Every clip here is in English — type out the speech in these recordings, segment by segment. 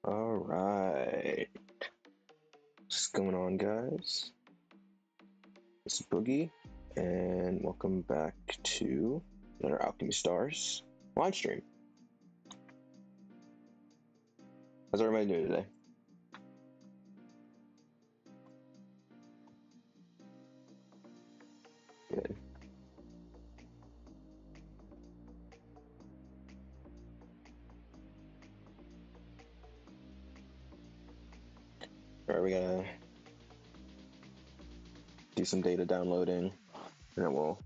All right. What's going on, guys? This is Boogie, and welcome back to another Alchemy Stars live stream. How's everybody doing today? Good. All right, we gotta do some data downloading, and then we'll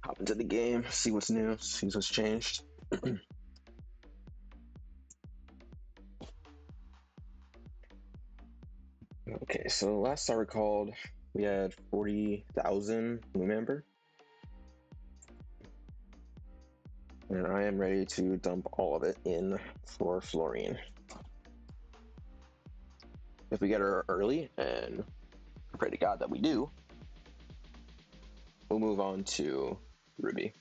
hop into the game, see what's new, see what's changed. Okay, so last I recalled, we had 40,000 remember, and I am ready to dump all of it in for Florine. If we get her early, and I pray to God that we do, we'll move on to Ruby.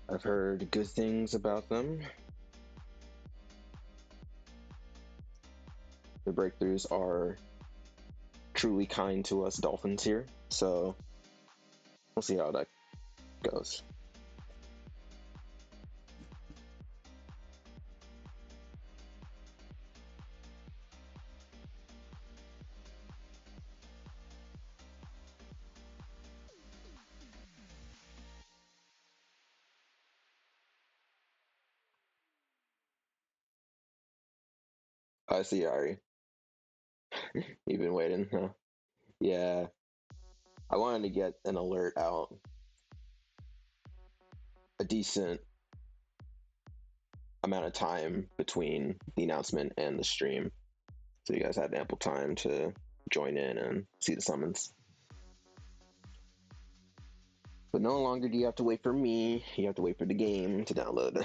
I've heard good things about them. The breakthroughs are truly kind to us dolphins here, so we'll see how that goes. I see, Ari. You've been waiting, huh? Yeah. I wanted to get an alert out a decent amount of time between the announcement and the stream, so you guys had ample time to join in and see the summons. But no longer do you have to wait for me, you have to wait for the game to download.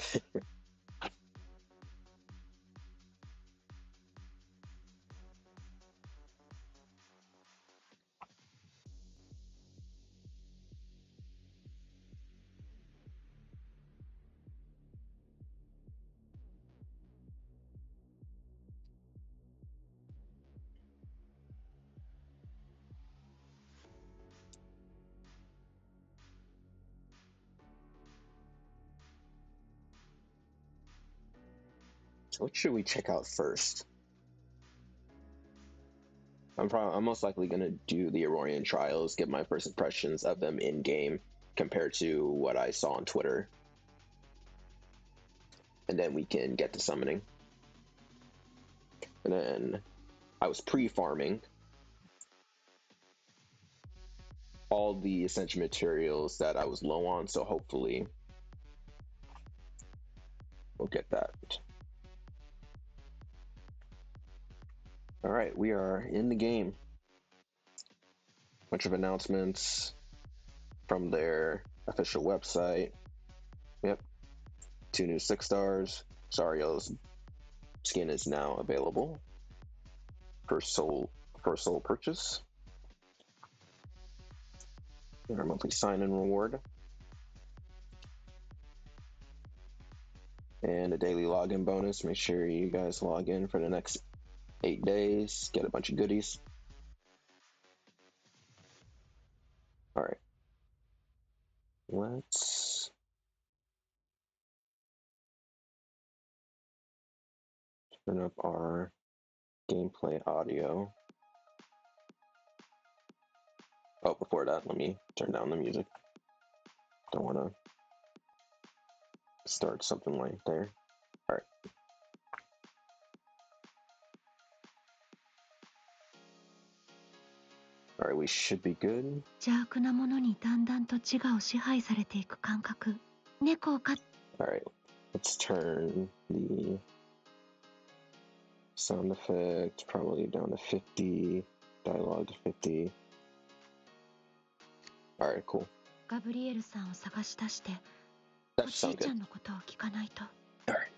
So what should we check out first? I'm most likely gonna do the Aurorian trials, get my first impressions of them in game compared to what I saw on Twitter, and then we can get to summoning. And then I was pre-farming all the essential materials that I was low on, so hopefully we'll get that. All right, we are in the game. Bunch of announcements from their official website. Yep, 2 new 6 stars. Sario's skin is now available for soul purchase. Our monthly sign-in reward. And a daily login bonus. Make sure you guys log in for the next 8 days. Get a bunch of goodies. All right. Let's turn up our gameplay audio. Oh, before that, let me turn down the music. Don't want to start something like there. All right. All right, we should be good. 邪悪なものにだんだんと自我を支配されていく感覚。猫を飼っ All right, let's turn the sound effect probably down to 50, dialogue to 50. All right, cool. ガブリエルさんを探し出して、 That お should じい sound ちゃ good. んのことを聞かないと。 All right.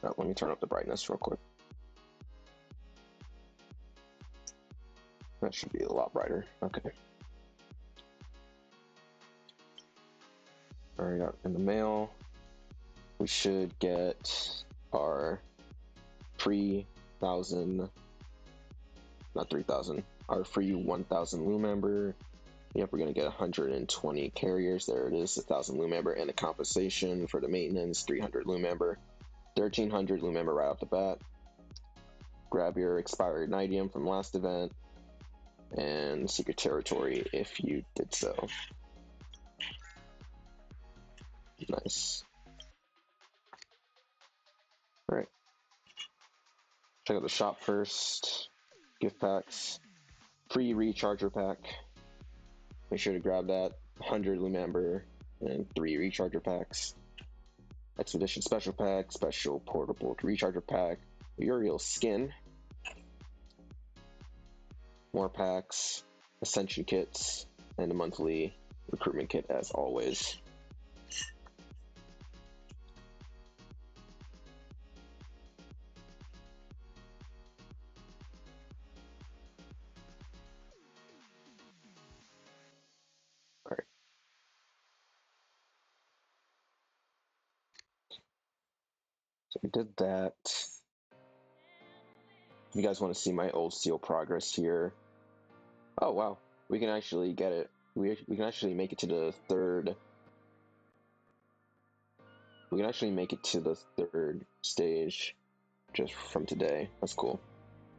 Oh, let me turn up the brightness real quick. That should be a lot brighter. Okay. Already got in the mail. We should get our 3,000, not 3,000, our free 1,000 loom member. Yep, we're gonna get 120 carriers. There it is, 1,000 loom member, and the compensation for the maintenance, 300 loom member, 1,300 loom member right off the bat. Grab your expired item from last event and secret territory if you did so. Nice. All right. Check out the shop first. Gift packs. Free recharger pack. Make sure to grab that. 100 loom member and 3 recharger packs. Expedition special pack. Special portable recharger pack. Uriel skin. More packs. Ascension kits. And a monthly recruitment kit as always. All right. So we did that. If you guys want to see my old seal progress here. Oh wow, we can actually get it. We can actually make it to the third. We can actually make it to the third stage just from today. That's cool.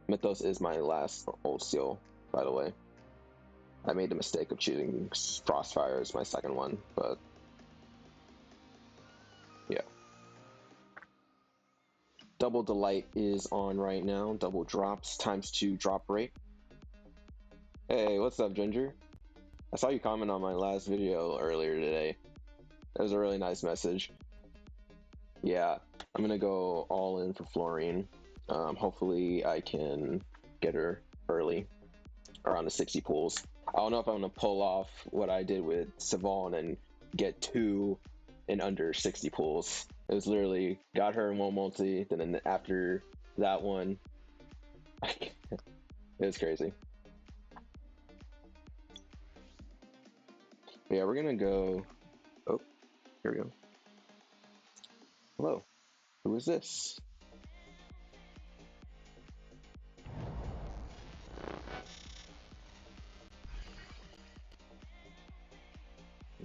Mythos is my last old seal, by the way. I made the mistake of choosing Frostfire as my second one, but yeah. Double Delight is on right now. Double drops ×2 drop rate. Hey, what's up, Ginger? I saw you comment on my last video earlier today. That was a really nice message. Yeah, I'm gonna go all in for Florine. Hopefully I can get her early, around the 60 pools. I don't know if I'm gonna pull off what I did with Savon and get 2 in under 60 pools. It was literally got her in one multi, then after that one, it was crazy. Yeah, we're gonna go. Oh, here we go. Hello, who is this?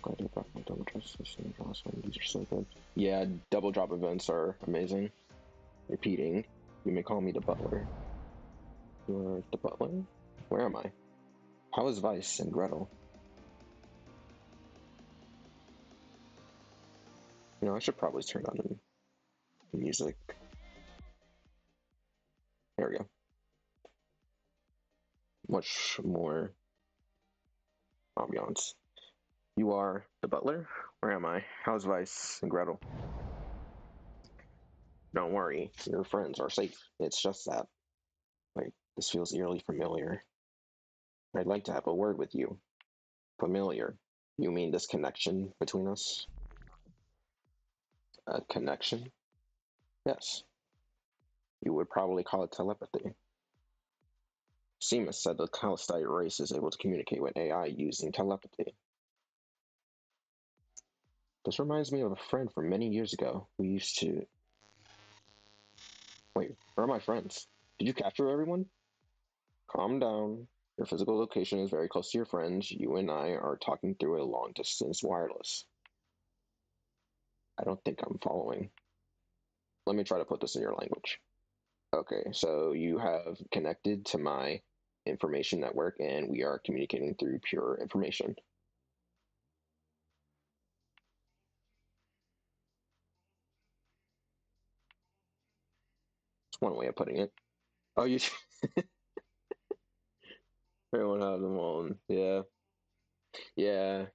Glad you're back. My double drop system is awesome. These are so good. Yeah, double drop events are amazing. Repeating, you may call me the butler. You're the butler? Where am I? How is Vice and Gretel? You know, I should probably turn on the music. There we go. Much more ambiance. You are the butler? Where am I? How's Vice and Gretel? Don't worry, your friends are safe. It's just that. Wait, this feels eerily familiar. I'd like to have a word with you. Familiar? You mean this connection between us? A connection? Yes. You would probably call it telepathy. Seamus said the Calistite race is able to communicate with AI using telepathy. This reminds me of a friend from many years ago. We used to... Wait, where are my friends? Did you capture everyone? Calm down. Your physical location is very close to your friends. You and I are talking through a long-distance wireless. I don't think I'm following. Let me try to put this in your language. Okay, so you have connected to my information network and we are communicating through pure information. It's one way of putting it. Oh, you... Everyone has them on. Yeah. Yeah.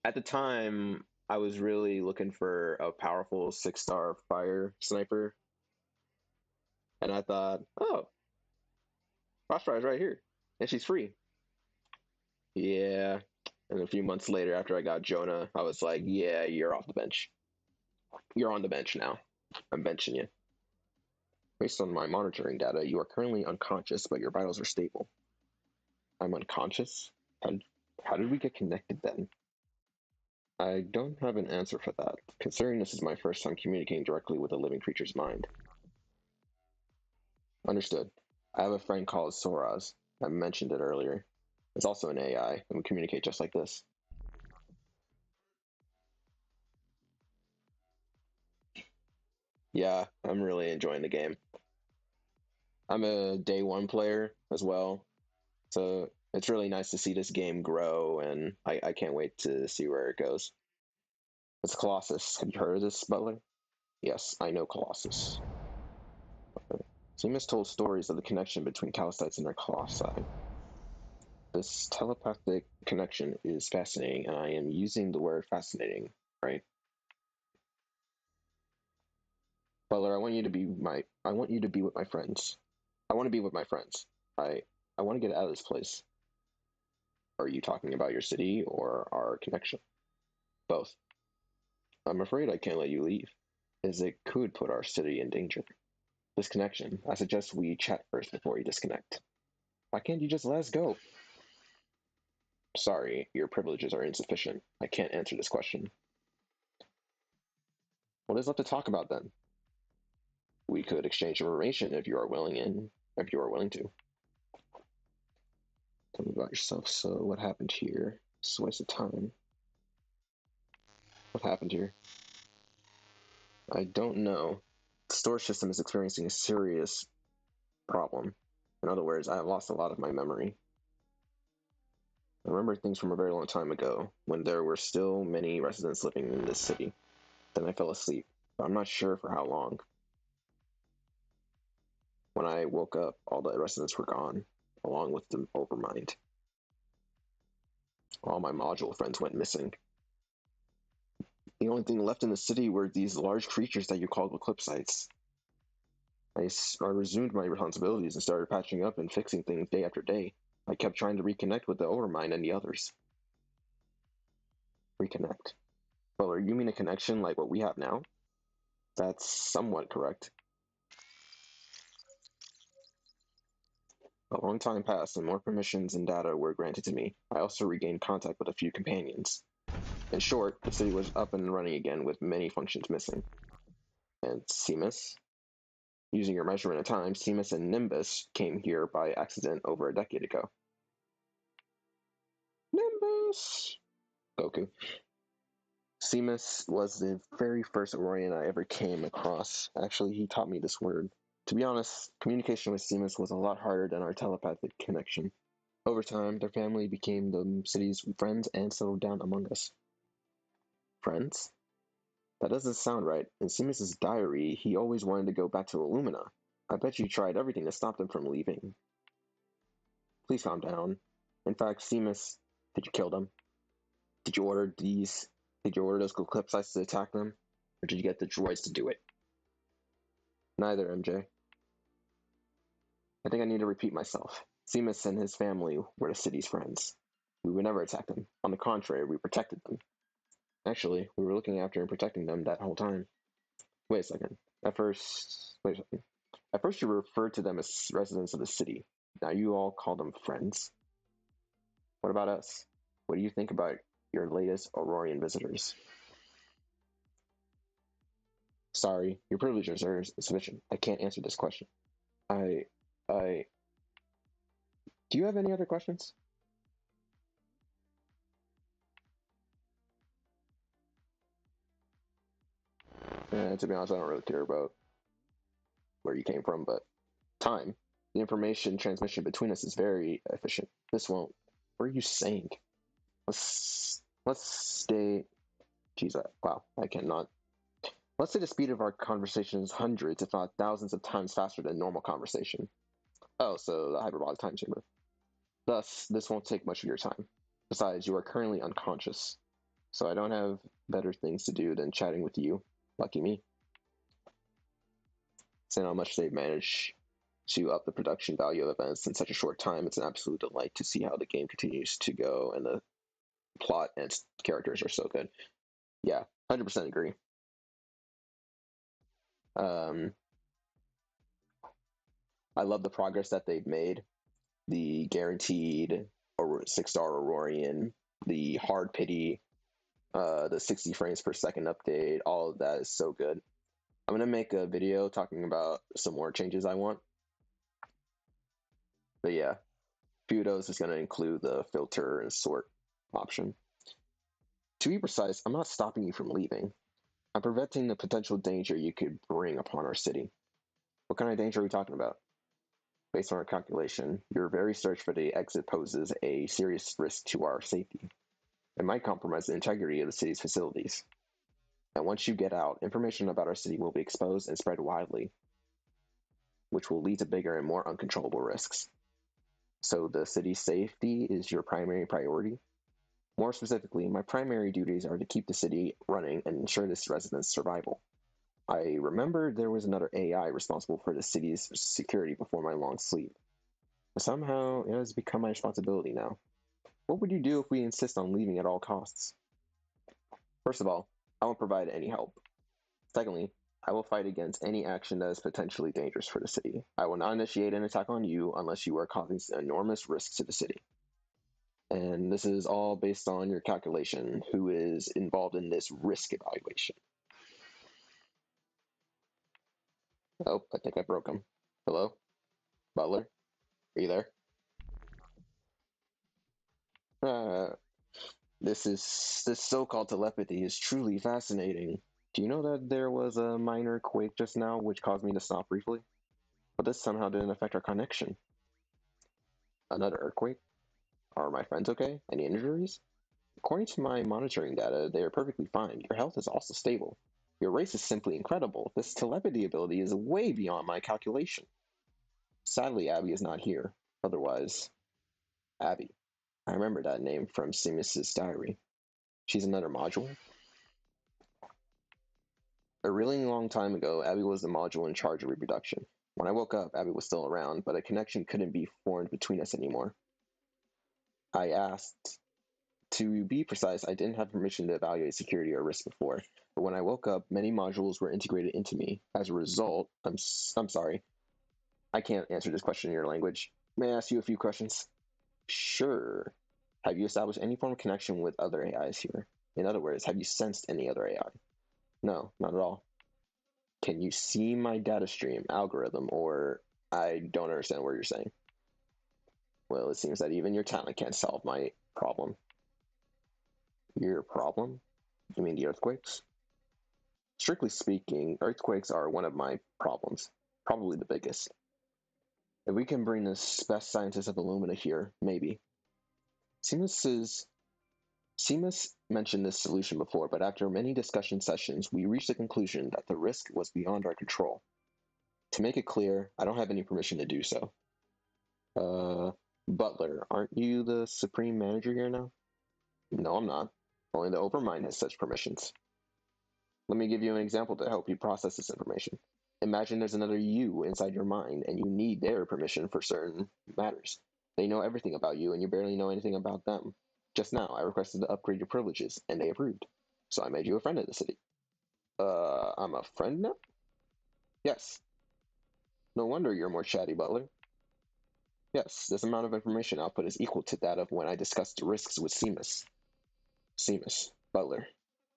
At the time, I was really looking for a powerful 6-star fire sniper. And I thought, oh, Frostfire's right here. And she's free. Yeah. And a few months later, after I got Jonah, I was like, yeah, you're off the bench. You're on the bench now. I'm benching you. Based on my monitoring data, you are currently unconscious, but your vitals are stable. I'm unconscious? How did we get connected then? I don't have an answer for that, considering this is my first time communicating directly with a living creature's mind. Understood. I have a friend called Soraz. I mentioned it earlier. It's also an AI, and we communicate just like this. Yeah, I'm really enjoying the game. I'm a day one player as well, so it's really nice to see this game grow, and I can't wait to see where it goes. It's Colossus. Have you heard of this, Butler? Yes, I know Colossus. Seamus told stories of the connection between Calistites and their colossi. This telepathic connection is fascinating, and I am using the word fascinating, right? Butler, I want you to be with my friends. I want to be with my friends. I want to get out of this place. Are you talking about your city or our connection? Both. I'm afraid I can't let you leave, as it could put our city in danger. This connection, I suggest we chat first before you disconnect. Why can't you just let us go? Sorry, your privileges are insufficient. I can't answer this question. What is left to talk about then? We could exchange information if you are willing to. Tell me about yourself. So what happened here? It's a waste of time. What happened here? I don't know. The storage system is experiencing a serious problem. In other words, I have lost a lot of my memory. I remember things from a very long time ago, when there were still many residents living in this city. Then I fell asleep, but I'm not sure for how long. When I woke up, all the residents were gone, along with the overmind. All my module friends went missing. The only thing left in the city were these large creatures that you called eclipsites. I resumed my responsibilities and started patching up and fixing things day after day. I kept trying to reconnect with the overmind and the others. Reconnect? Well, are you mean a connection like what we have now? That's somewhat correct. A long time passed, and more permissions and data were granted to me. I also regained contact with a few companions. In short, the city was up and running again with many functions missing. And Seamus? Using your measurement of time, Seamus and Nimbus came here by accident over a decade ago. Nimbus! Goku. Seamus was the very first Aurorian I ever came across. Actually, he taught me this word. To be honest, communication with Seamus was a lot harder than our telepathic connection. Over time, their family became the city's friends and settled down among us. Friends? That doesn't sound right. In Seamus's diary, he always wanted to go back to Illumina. I bet you tried everything to stop them from leaving. Please calm down. In fact, Seamus, did you kill them? Did you order those eclipsites to attack them? Or did you get the droids to do it? Neither, MJ. I think I need to repeat myself. Seamus and his family were the city's friends. We would never attack them. On the contrary, we protected them. Actually, we were looking after and protecting them that whole time. Wait a second. Wait a second. At first you referred to them as residents of the city. Now you all call them friends? What about us? What do you think about your latest Aurorian visitors? Sorry, your privileges are insufficient. I can't answer this question. I... Do you have any other questions? To be honest, I don't really care about where you came from, but time. The information transmission between us is very efficient. This won't. What are you saying? Let's stay. Jeez, wow, I cannot. Let's say the speed of our conversation is hundreds, if not thousands of times faster than normal conversation. Oh, so the hyperbolic time chamber. Thus, this won't take much of your time. Besides, you are currently unconscious, so I don't have better things to do than chatting with you. Lucky me. Seeing how much they've managed to up the production value of events in such a short time, it's an absolute delight to see how the game continues to go, and the plot and characters are so good. Yeah, 100% agree. Um, I love the progress that they've made. The guaranteed or 6-star Aurorian, the hard pity, the 60 frames per second update, all of that is so good. I'm going to make a video talking about some more changes I want. But yeah, a few of those is going to include the filter and sort option. To be precise, I'm not stopping you from leaving. I'm preventing the potential danger you could bring upon our city. What kind of danger are we talking about? Based on our calculation, your very search for the exit poses a serious risk to our safety. It might compromise the integrity of the city's facilities. And once you get out, information about our city will be exposed and spread widely, which will lead to bigger and more uncontrollable risks. So the city's safety is your primary priority? More specifically, my primary duties are to keep the city running and ensure this residents' survival. I remembered there was another AI responsible for the city's security before my long sleep. But somehow, it has become my responsibility now. What would you do if we insist on leaving at all costs? First of all, I won't provide any help. Secondly, I will fight against any action that is potentially dangerous for the city. I will not initiate an attack on you unless you are causing enormous risks to the city. And this is all based on your calculation, who is involved in this risk evaluation. Oh, I think I broke him. Hello? Butler? Are you there? This so-called telepathy is truly fascinating. Do you know that there was a minor quake just now which caused me to stop briefly? But this somehow didn't affect our connection. Another earthquake? Are my friends okay? Any injuries? According to my monitoring data, they are perfectly fine. Your health is also stable. Your race is simply incredible. This telepathy ability is way beyond my calculation. Sadly, Abby is not here. Otherwise, Abby. I remember that name from Simus's diary. She's another module? A really long time ago, Abby was the module in charge of reproduction. When I woke up, Abby was still around, but a connection couldn't be formed between us anymore. I asked. To be precise, I didn't have permission to evaluate security or risk before, but when I woke up, many modules were integrated into me. As a result, I'm sorry. I can't answer this question in your language. May I ask you a few questions? Sure. Have you established any form of connection with other AIs here? In other words, have you sensed any other AI? No, not at all. Can you see my data stream, algorithm, or I don't understand what you're saying? Well, it seems that even your talent can't solve my problem. Your problem? You mean the earthquakes? Strictly speaking, earthquakes are one of my problems, probably the biggest. If we can bring the best scientists of Illumina here, maybe. Simus mentioned this solution before, but after many discussion sessions, we reached the conclusion that the risk was beyond our control. To make it clear, I don't have any permission to do so. Butler, aren't you the supreme manager here now? No, I'm not. Only the Overmind has such permissions. Let me give you an example to help you process this information. Imagine there's another you inside your mind, and you need their permission for certain matters. They know everything about you, and you barely know anything about them. Just now, I requested to upgrade your privileges, and they approved. So I made you a friend of the city. I'm a friend now? Yes. No wonder you're more chatty, Butler. Yes, this amount of information output is equal to that of when I discussed the risks with Simus. Simus, Butler,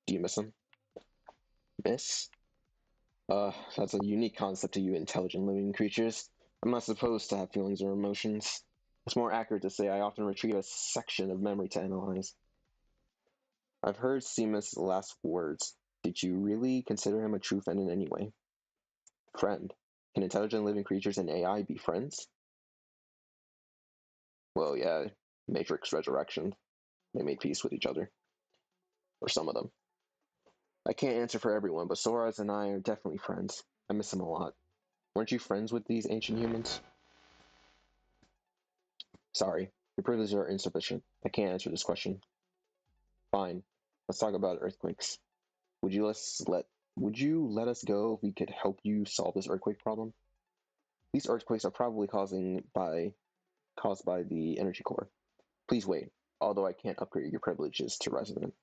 do you miss him? Miss? That's a unique concept to you intelligent living creatures. I'm not supposed to have feelings or emotions. It's more accurate to say I often retrieve a section of memory to analyze. I've heard Simus' last words. Did you really consider him a true friend in any way? Friend? Can intelligent living creatures and AI be friends? Well, yeah, Matrix Resurrection. They made peace with each other. Or some of them. I can't answer for everyone, but Soras and I are definitely friends. I miss him a lot. Weren't you friends with these ancient humans? Sorry, your privileges are insufficient. I can't answer this question. Fine. Let's talk about earthquakes. Would you let us go if we could help you solve this earthquake problem? These earthquakes are probably caused by the energy core. Please wait, although I can't upgrade your privileges to resident.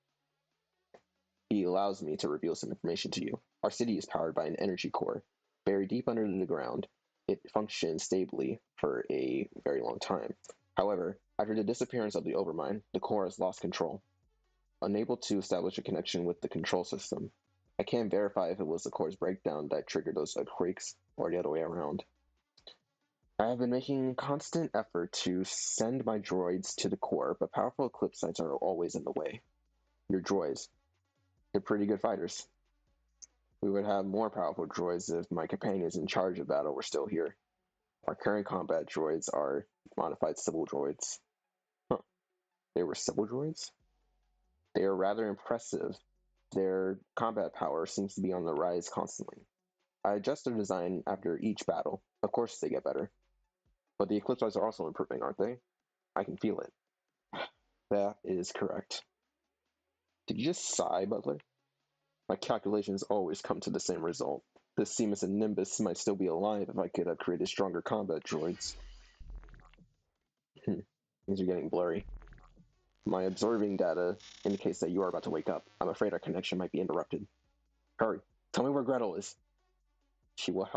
He allows me to reveal some information to you. Our city is powered by an energy core, buried deep under the ground. it functioned stably for a very long time. However, after the disappearance of the Overmind, the core has lost control. Unable to establish a connection with the control system, I can't verify if it was the core's breakdown that triggered those earthquakes or the other way around. I have been making constant effort to send my droids to the core, but powerful eclipse sites are always in the way. Your droids, they're pretty good fighters. We would have more powerful droids if my companions in charge of battle were still here. Our current combat droids are modified civil droids. Huh, they were civil droids? They are rather impressive. Their combat power seems to be on the rise constantly. I adjust their design after each battle. Of course they get better. But the eclipse sites are also improving, aren't they? I can feel it. That is correct. Did you just sigh, Butler? My calculations always come to the same result. This Seamus and Nimbus might still be alive if I could have created stronger combat droids. These are getting blurry. My observing data indicates that you are about to wake up. I'm afraid our connection might be interrupted. Hurry, tell me where Gretel is. She will help